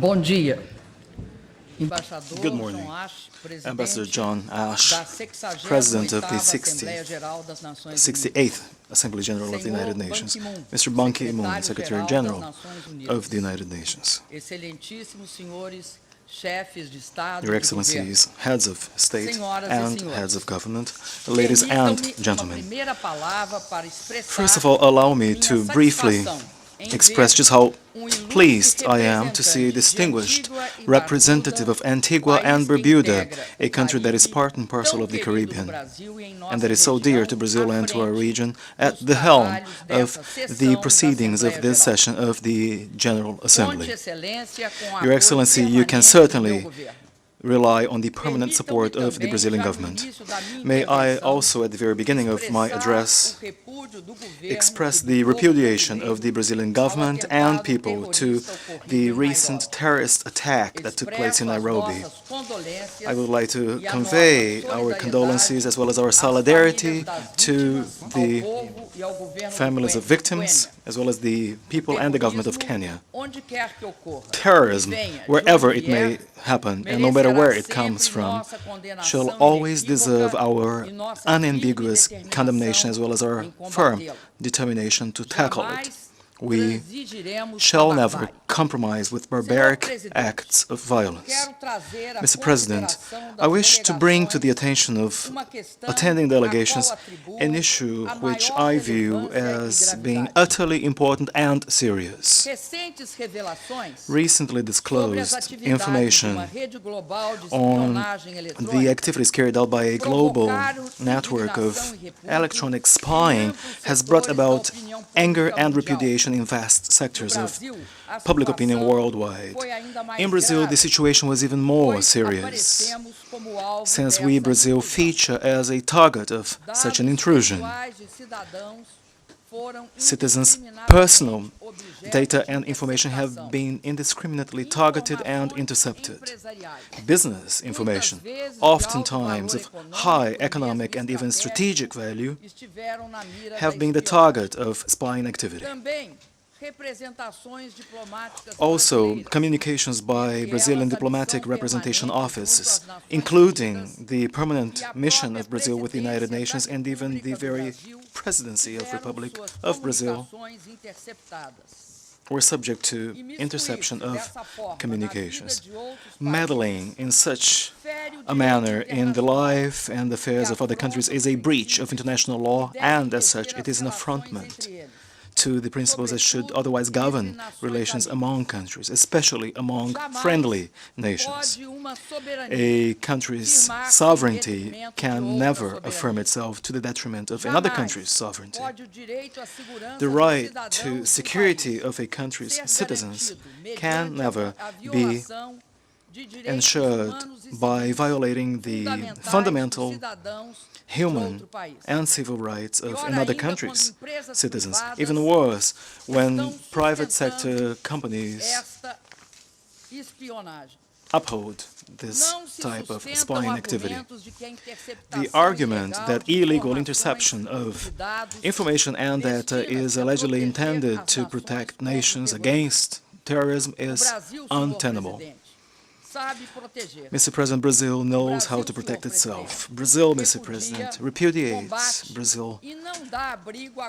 Bom dia. Good morning. Ambassador John Ash, President of the 68th Assembly General of the United Nations, Mr. Ban Ki-moon, Secretary General of the United Nations, Your Excellencies, heads of state and heads of government, ladies and gentlemen. First of all, allow me to briefly express just how pleased I am to see a distinguished representative of Antigua and Barbuda, a country that is part and parcel of the Caribbean, and that is so dear to Brazil and to our region, at the helm of the proceedings of this session of the General Assembly. Your Excellency, you can certainly rely on the permanent support of the Brazilian government. May I also, at the very beginning of my address, express the repudiation of the Brazilian government and people to the recent terrorist attack that took place in Nairobi. I would like to convey our condolences as well as our solidarity to the families of victims, as well as the people and the government of Kenya. Terrorism, wherever it may happen, and no matter where it comes from, shall always deserve our unambiguous condemnation as well as our firm determination to tackle it. We shall never compromise with barbaric acts of violence. Mr. President, I wish to bring to the attention of attending delegations an issue which I view as being utterly important and serious. Recently disclosed information on the activities carried out by a global network of electronic spying has brought about anger and repudiation in vast sectors of public opinion worldwide. In Brazil, the situation was even more serious, since we, Brazil, feature as a target of such an intrusion. Citizens' personal data and information have been indiscriminately targeted and intercepted. Business information, oftentimes of high economic and even strategic value, have been the target of spying activity. Also, communications by Brazilian diplomatic representation offices, including the permanent mission of Brazil with the United Nations and even the very presidency of Republic of Brazil, were subject to interception of communications. Meddling in such a manner in the life and affairs of other countries is a breach of international law, and as such it is an affrontment to the principles that should otherwise govern relations among countries, especially among friendly nations. A country's sovereignty can never affirm itself to the detriment of another country's sovereignty. The right to security of a country's citizens can never be ensured by violating the fundamental human and civil rights of another country's citizens. Even worse, when private sector companies uphold this type of spying activity. The argument that illegal interception of information and data is allegedly intended to protect nations against terrorism is untenable. Mr. President, Brazil knows how to protect itself. Brazil, Mr. President, repudiates. Brazil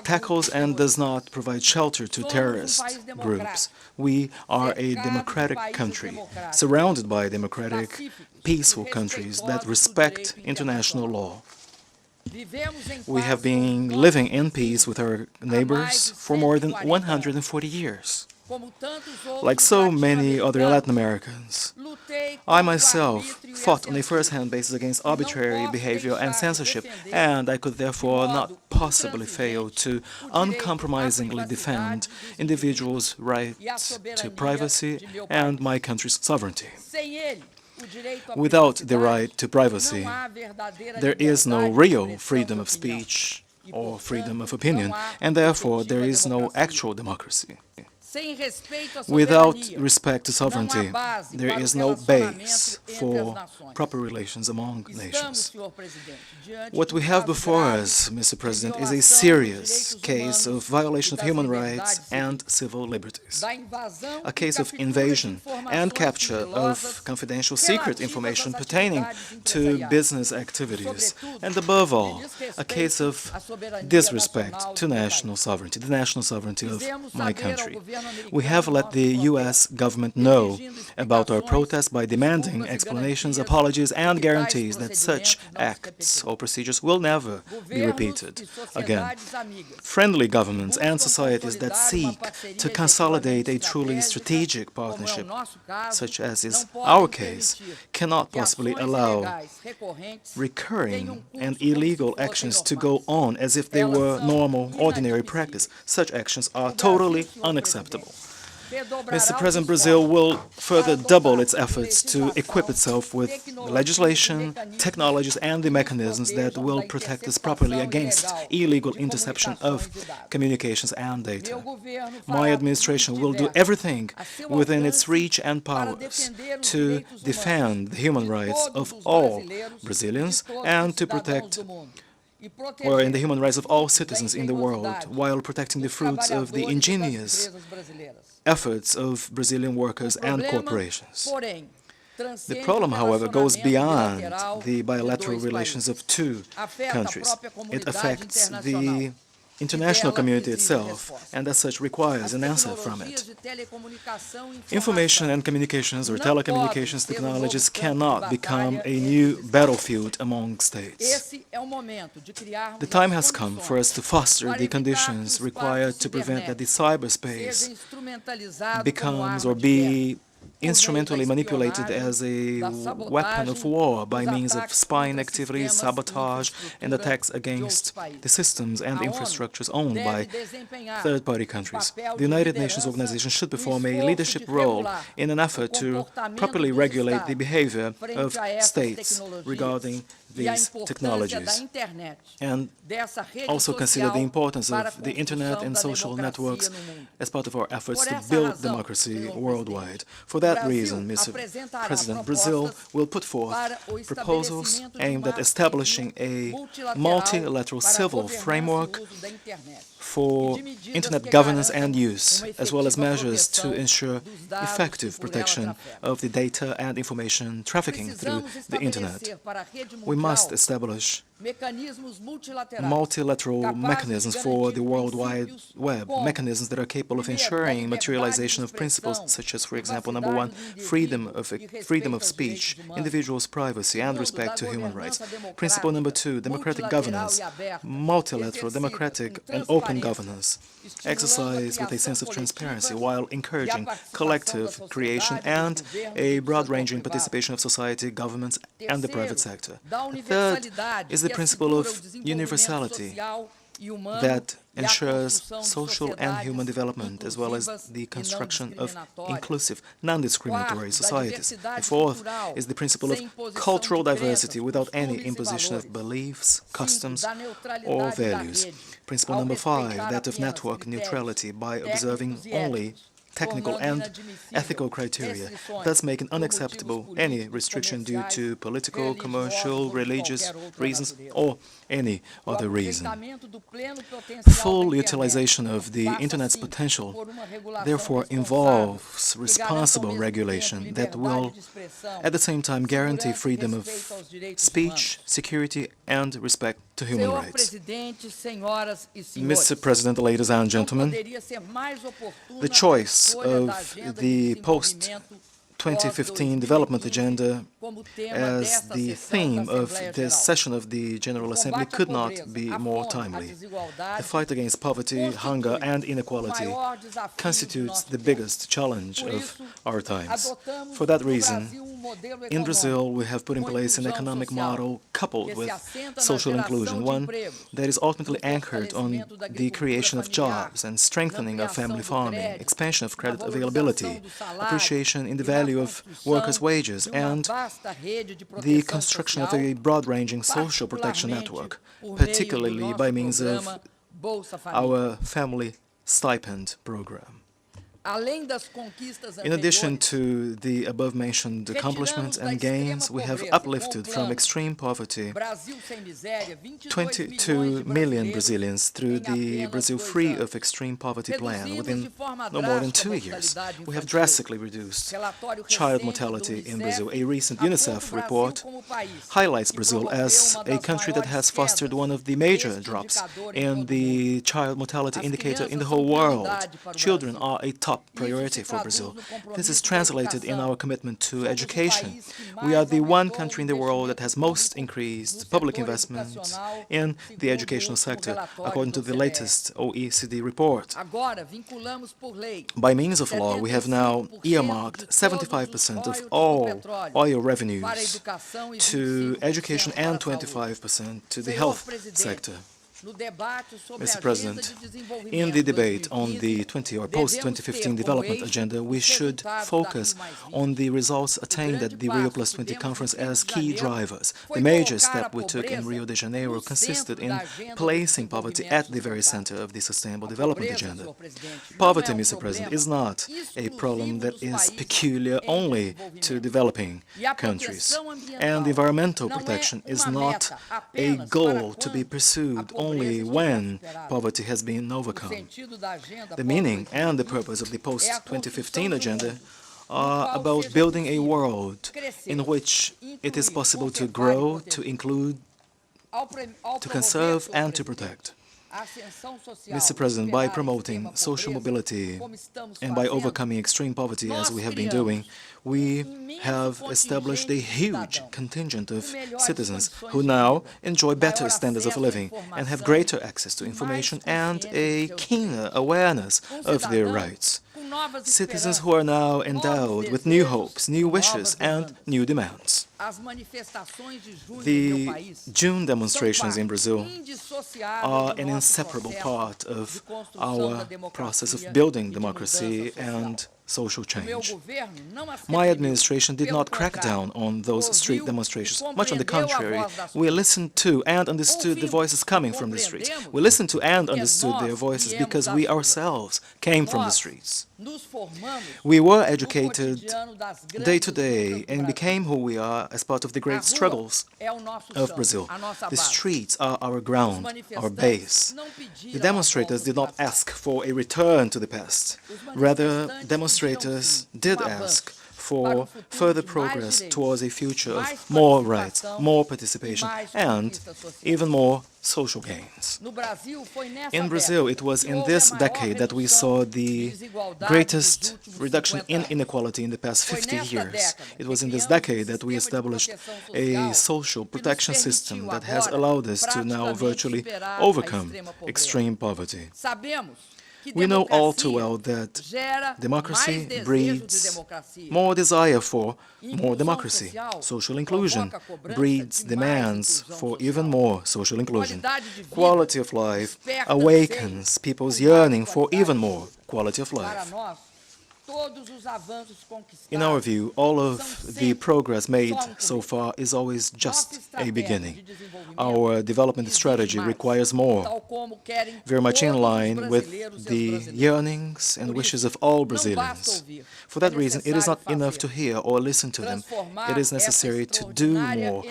tackles and does not provide shelter to terrorist groups. We are a democratic country, surrounded by democratic, peaceful countries that respect international law. We have been living in peace with our neighbors for more than 140 years. Like so many other Latin Americans, I myself fought on a first-hand basis against arbitrary behavior and censorship, and I could therefore not possibly fail to uncompromisingly defend individuals' rights to privacy and my country's sovereignty. Without the right to privacy, there is no real freedom of speech or freedom of opinion, and therefore there is no actual democracy. Without respect to sovereignty, there is no base for proper relations among nations. What we have before us, Mr. President, is a serious case of violation of human rights and civil liberties, a case of invasion and capture of confidential secret information pertaining to business activities, and above all, a case of disrespect to national sovereignty, the national sovereignty of my country. We have let the U.S. government know about our protest by demanding explanations, apologies, and guarantees that such acts or procedures will never be repeated again. Friendly governments and societies that seek to consolidate a truly strategic partnership, such as is our case, cannot possibly allow recurring and illegal actions to go on as if they were normal, ordinary practice. Such actions are totally unacceptable. Mr. President, Brazil will further double its efforts to equip itself with legislation, technologies, and the mechanisms that will protect us properly against illegal interception of communications and data. My administration will do everything within its reach and powers to defend the human rights of all Brazilians and to protect in the human rights of all citizens in the world, while protecting the fruits of the ingenious efforts of Brazilian workers and corporations. The problem, however, goes beyond the bilateral relations of two countries. It affects the international community itself, and as such requires an answer from it. Information and communications or telecommunications technologies cannot become a new battlefield among states. The time has come for us to foster the conditions required to prevent that the cyberspace becomes or be instrumentally manipulated as a weapon of war by means of spying activities, sabotage, and attacks against the systems and infrastructures owned by third-party countries. The United Nations organization should perform a leadership role in an effort to properly regulate the behavior of states regarding these technologies, and also consider the importance of the Internet and social networks as part of our efforts to build democracy worldwide. For that reason, Mr. President, Brazil will put forth proposals aimed at establishing a multilateral civil framework for Internet governance and use, as well as measures to ensure effective protection of the data and information trafficking through the Internet. We must establish multilateral mechanisms for the World Wide Web, mechanisms that are capable of ensuring materialization of principles such as, for example, number one, freedom of speech, individuals' privacy, and respect to human rights. Principle number two, democratic governance, multilateral, democratic, and open governance, exercised with a sense of transparency while encouraging collective creation and a broad-ranging participation of society, governments, and the private sector. The third is the principle of universality that ensures social and human development, as well as the construction of inclusive, non-discriminatory societies. The fourth is the principle of cultural diversity without any imposition of beliefs, customs, or values. Principle number five, that of network neutrality by observing only technical and ethical criteria, thus making unacceptable any restriction due to political, commercial, religious reasons, or any other reason. Full utilization of the Internet's potential, therefore, involves responsible regulation that will, at the same time, guarantee freedom of speech, security, and respect to human rights. Mr. President, ladies and gentlemen, the choice of the post-2015 development agenda as the theme of this session of the General Assembly could not be more timely. The fight against poverty, hunger, and inequality constitutes the biggest challenge of our times. For that reason, in Brazil, we have put in place an economic model coupled with social inclusion, one that is ultimately anchored on the creation of jobs and strengthening of family farming, expansion of credit availability, appreciation in the value of workers' wages, and the construction of a broad-ranging social protection network, particularly by means of our family stipend program. In addition to the above-mentioned accomplishments and gains, we have uplifted from extreme poverty 22 million Brazilians through the Brazil Free of Extreme Poverty plan within no more than 2 years. We have drastically reduced child mortality in Brazil. A recent UNICEF report highlights Brazil as a country that has fostered one of the major drops in the child mortality indicator in the whole world. Children are a top priority for Brazil. This is translated in our commitment to education. We are the one country in the world that has most increased public investments in the educational sector, according to the latest OECD report. By means of law, we have now earmarked 75% of all oil revenues to education and 25% to the health sector. Mr. President, in the debate on the post-2015 development agenda, we should focus on the results attained at the Rio+20 conference as key drivers. The major step we took in Rio de Janeiro consisted in placing poverty at the very center of the sustainable development agenda. Poverty, Mr. President, is not a problem that is peculiar only to developing countries, and environmental protection is not a goal to be pursued only when poverty has been overcome. The meaning and the purpose of the post-2015 agenda are about building a world in which it is possible to grow, to include, to conserve, and to protect. Mr. President, by promoting social mobility and by overcoming extreme poverty, as we have been doing, we have established a huge contingent of citizens who now enjoy better standards of living and have greater access to information and a keener awareness of their rights. Citizens who are now endowed with new hopes, new wishes, and new demands. The June demonstrations in Brazil are an inseparable part of our process of building democracy and social change. My administration did not crack down on those street demonstrations. Much on the contrary, we listened to and understood the voices coming from the streets. We listened to and understood their voices because we ourselves came from the streets. We were educated day to day and became who we are as part of the great struggles of Brazil. The streets are our ground, our base. The demonstrators did not ask for a return to the past. Rather, demonstrators did ask for further progress towards a future of more rights, more participation, and even more social gains. In Brazil, it was in this decade that we saw the greatest reduction in inequality in the past 50 years. It was in this decade that we established a social protection system that has allowed us to now virtually overcome extreme poverty. We know all too well that democracy breeds more desire for more democracy. Social inclusion breeds demands for even more social inclusion. Quality of life awakens people's yearning for even more quality of life. In our view, all of the progress made so far is always just a beginning. Our development strategy requires more, very much in line with the yearnings and wishes of all Brazilians. For that reason, it is not enough to hear or listen to them. It is necessary to do more,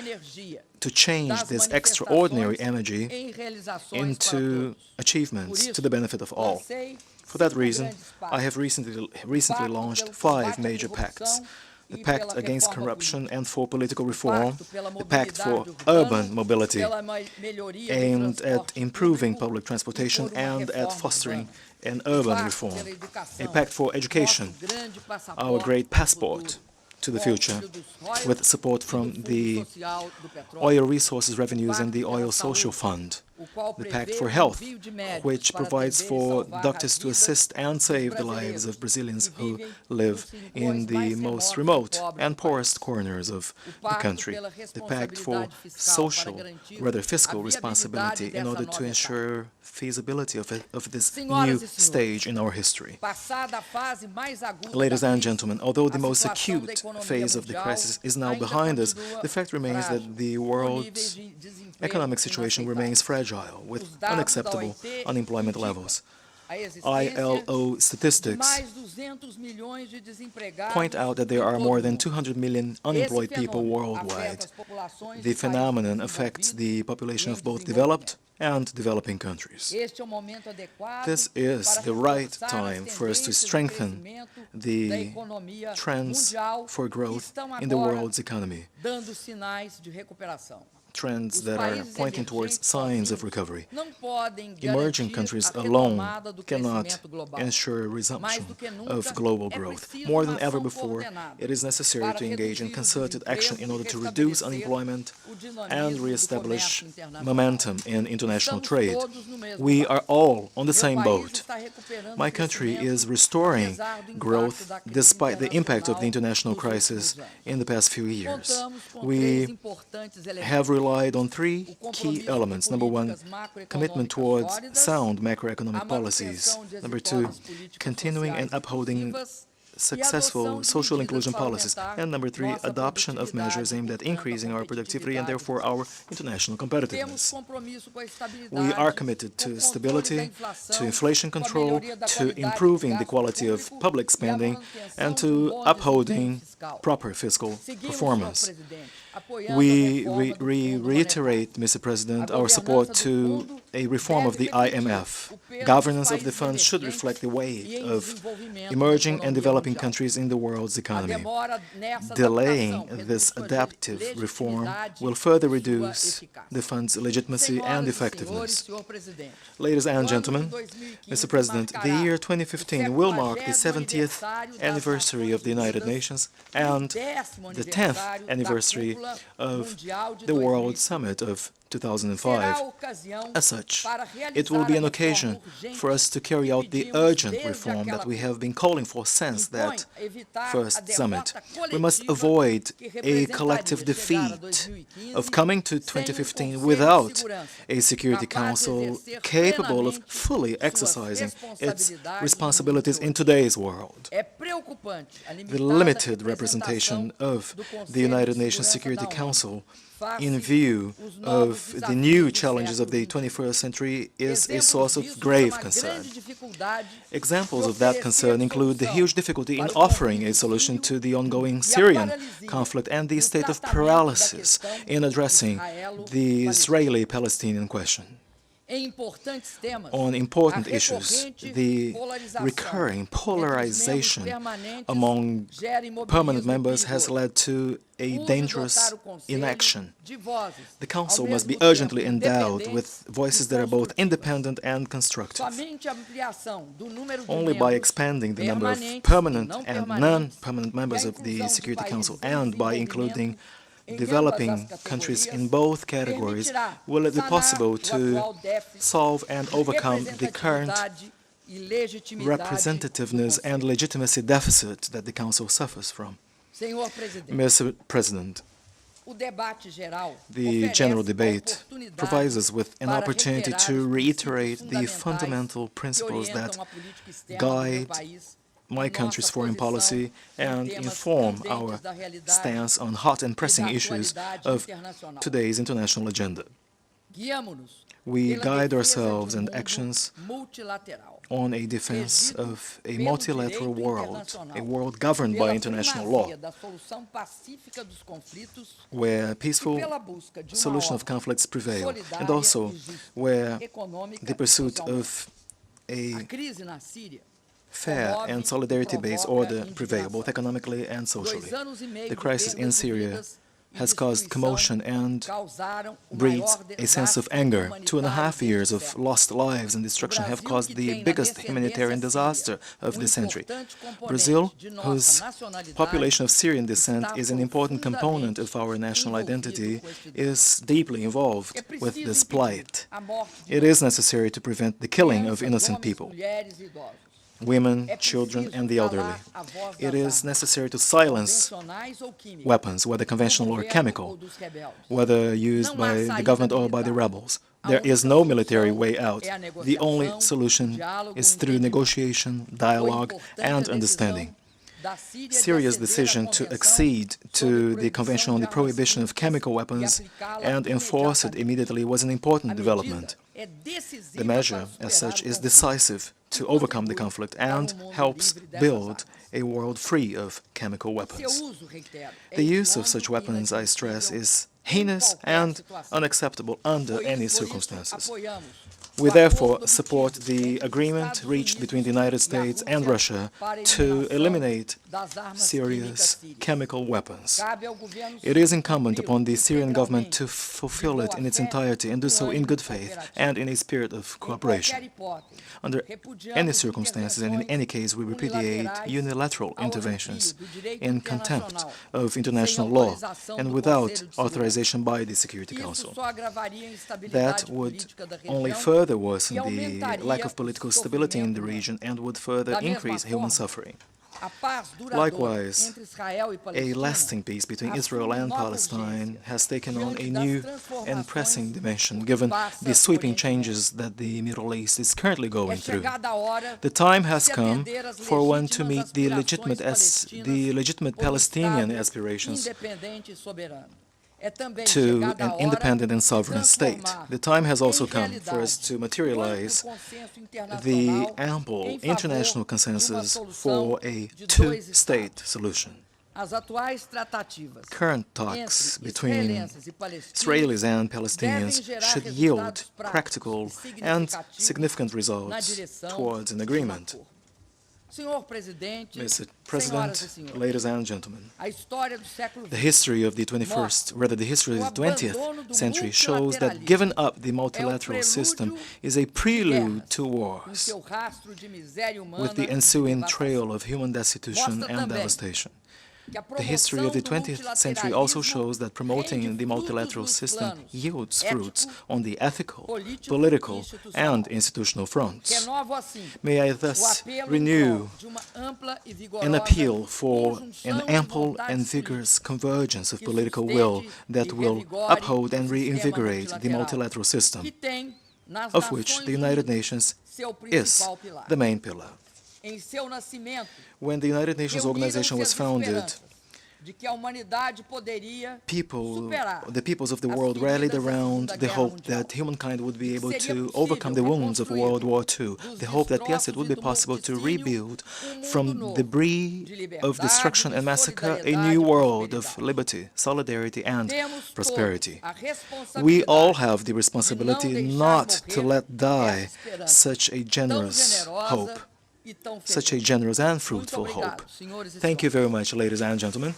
to change this extraordinary energy into achievements to the benefit of all. For that reason, I have recently launched 5 major pacts. The Pact Against Corruption and for Political Reform, the Pact for Urban Mobility, aimed at improving public transportation and at fostering an urban reform, a Pact for Education, our great passport to the future, with support from the oil resources revenues and the Oil Social Fund, the Pact for Health, which provides for doctors to assist and save the lives of Brazilians who live in the most remote and poorest corners of the country, the Pact for fiscal responsibility in order to ensure feasibility of this new stage in our history. Ladies and gentlemen, although the most acute phase of the crisis is now behind us, the fact remains that the world's economic situation remains fragile, with unacceptable unemployment levels. ILO statistics point out that there are more than 200 million unemployed people worldwide. The phenomenon affects the population of both developed and developing countries. This is the right time for us to strengthen the trends for growth in the world's economy, trends that are pointing towards signs of recovery. Emerging countries alone cannot ensure resumption of global growth. More than ever before, it is necessary to engage in concerted action in order to reduce unemployment and re-establish momentum in international trade. We are all on the same boat. My country is restoring growth despite the impact of the international crisis in the past few years. We have relied on three key elements. Number one, commitment towards sound macroeconomic policies. Number two, continuing and upholding successful social inclusion policies. And number three, adoption of measures aimed at increasing our productivity and therefore our international competitiveness. We are committed to stability, to inflation control, to improving the quality of public spending, and to upholding proper fiscal performance. We reiterate, Mr. President, our support to a reform of the IMF. Governance of the fund should reflect the weight of emerging and developing countries in the world's economy. Delaying this adaptive reform will further reduce the fund's legitimacy and effectiveness. Ladies and gentlemen, Mr. President, the year 2015 will mark the 70th anniversary of the United Nations and the 10th anniversary of the World Summit of 2005. As such, it will be an occasion for us to carry out the urgent reform that we have been calling for since that first summit. We must avoid a collective defeat of coming to 2015 without a Security Council capable of fully exercising its responsibilities in today's world. The limited representation of the United Nations Security Council in view of the new challenges of the 21st century is a source of grave concern. Examples of that concern include the huge difficulty in offering a solution to the ongoing Syrian conflict and the state of paralysis in addressing the Israeli-Palestinian question. On important issues, the recurring polarization among permanent members has led to a dangerous inaction. The Council must be urgently endowed with voices that are both independent and constructive. Only by expanding the number of permanent and non-permanent members of the Security Council and by including developing countries in both categories will it be possible to solve and overcome the current representativeness and legitimacy deficit that the Council suffers from. Mr. President, the general debate provides us with an opportunity to reiterate the fundamental principles that guide my country's foreign policy and inform our stance on hot and pressing issues of today's international agenda. We guide ourselves and actions on a defense of a multilateral world, a world governed by international law, where peaceful solution of conflicts prevail, and also where the pursuit of a fair and solidarity-based order prevail, both economically and socially. The crisis in Syria has caused commotion and breeds a sense of anger. 2.5 years of lost lives and destruction have caused the biggest humanitarian disaster of the century. Brazil, whose population of Syrian descent is an important component of our national identity, is deeply involved with this plight. It is necessary to prevent the killing of innocent people, women, children, and the elderly. It is necessary to silence weapons, whether conventional or chemical, whether used by the government or by the rebels. There is no military way out. The only solution is through negotiation, dialogue, and understanding. Syria's decision to accede to the Convention on the Prohibition of Chemical Weapons and enforce it immediately was an important development. The measure, as such, is decisive to overcome the conflict and helps build a world free of chemical weapons. The use of such weapons, I stress, is heinous and unacceptable under any circumstances. We therefore support the agreement reached between the United States and Russia to eliminate Syria's chemical weapons. It is incumbent upon the Syrian government to fulfill it in its entirety and do so in good faith and in a spirit of cooperation. Under any circumstances and in any case, we repudiate unilateral interventions in contempt of international law and without authorization by the Security Council. That would only further worsen the lack of political stability in the region and would further increase human suffering. Likewise, a lasting peace between Israel and Palestine has taken on a new and pressing dimension given the sweeping changes that the Middle East is currently going through. The time has come for one to meet the legitimate Palestinian aspirations to an independent and sovereign state. The time has also come for us to materialize the ample international consensus for a two-state solution. Current talks between Israelis and Palestinians should yield practical and significant results towards an agreement. Mr. President, ladies and gentlemen, the history of the 20th century shows that giving up the multilateral system is a prelude to wars, with the ensuing trail of human destitution and devastation. The history of the 20th century also shows that promoting the multilateral system yields fruits on the ethical, political, and institutional fronts. May I thus renew an appeal for an ample and vigorous convergence of political will that will uphold and reinvigorate the multilateral system, of which the United Nations is the main pillar. When the United Nations organization was founded, the peoples of the world rallied around the hope that humankind would be able to overcome the wounds of World War II, the hope that, yes, it would be possible to rebuild from debris of destruction and massacre a new world of liberty, solidarity, and prosperity. We all have the responsibility not to let die such a generous hope. Such a generous and fruitful hope. Thank you very much, ladies and gentlemen.